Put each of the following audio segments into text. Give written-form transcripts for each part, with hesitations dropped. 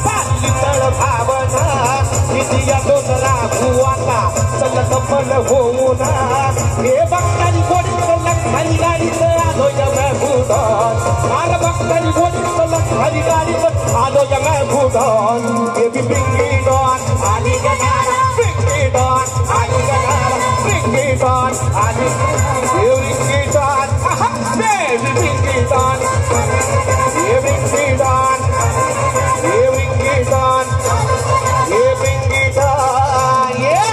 सारखी तळ भावना निधी या डोंगरा भुवाता चलत मन होऊन हे बघतानी गोडी चलत खाली गाडीत आलो या भूतान मार बघतानी गोडी चलत खाली गाडीत आलो या Bhutan baby bring it on आली गनारा ब्रिंग इट ऑन आली गनारा ब्रिंग इट ऑन आली bring it on baby bring it on bring it on bring it on bring it on yeah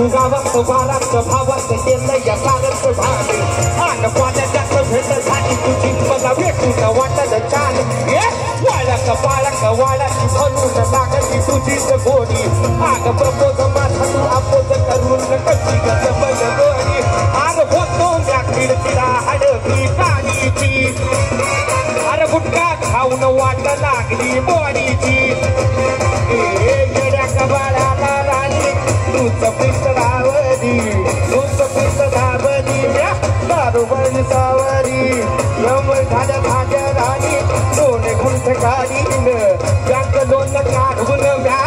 गावात वारात भावात केलं या सारच भागे आग पाण्यात भेट झाली तुझी मला भेटून वाटत छान वाळक बाळक वाळाची भरून लागली तुझीच गोडी आग प्रपोज माझा तू अपोज करून कशी गजबल गोडी आग होतो त्या खिडकीला हडकी पाणीची अरे गुटखा खाऊन वाट लागली बॉडीची येड्या कबाळाला राणी तूच पितरावरी तूच पितरावरी दारूबळी सावरी यम झाल्या भाज्या राणी दोन गुंठ काढीन यांक दोन काढून व्या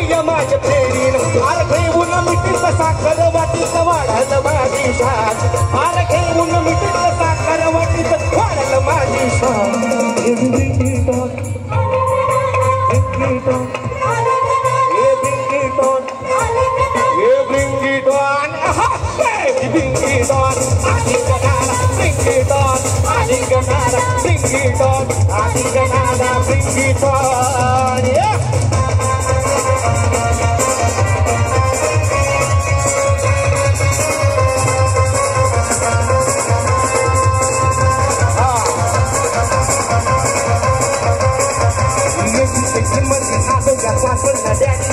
यमाच्या फेरीन आर घेऊन मिठी साखर वाटीत वाढल माझी शान आर घेऊन मिठी साखर वाटीत वाढल माझी शान Bring it on, baby, bring it on. I think Canada, bring it on. I think Canada, bring it on. I think Canada, bring it on. Yeah.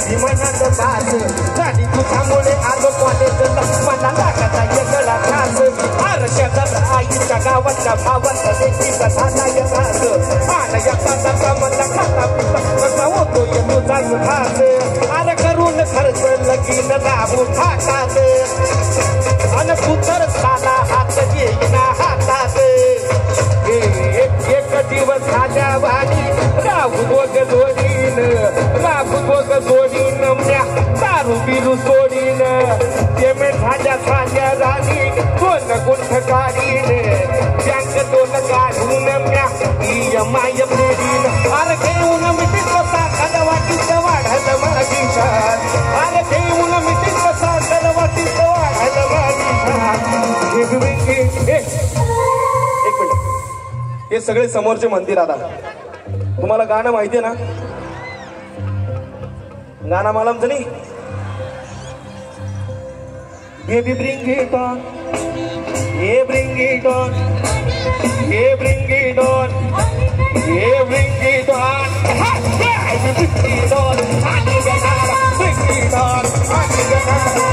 विमानाचं तास गाडी तुझ्यामुळे आलो कॉलेजला मला लागायचा एकला त्रास आरशात आईच्या गावातल्या भावाचा देखील झाला यथास आला एखादा मला खाता पिता कसा होतो तुझा घास आला करून खर्च लगीन दाबून हातात अन तू तर साला हात येईना हातात एक दिवस खाजा वाणी राहू बघ जोडीन राहू बघ जोडीन म्या दारू बिरू सोडीन ते मे खाजा खाजा राणी दोन गुंठ काढीन बँक दोन काढून म्या माय फेरीन अरे घेऊन मिठी कसा खाजा वाटीत वाढल माझी शान अरे घेऊन मिठी कसा खाजा वाटीत वाढल माझी शान एक मिनिट हे सगळे समोरचे मंदिर आता तुम्हाला गाणं माहितीये ना गाणं मालमचं नाही बेबी ब्रिंग इट ऑन हे ब्रिंग इट ऑन हे ब्रिंग इट ऑन हे bring it on bring it on bring it on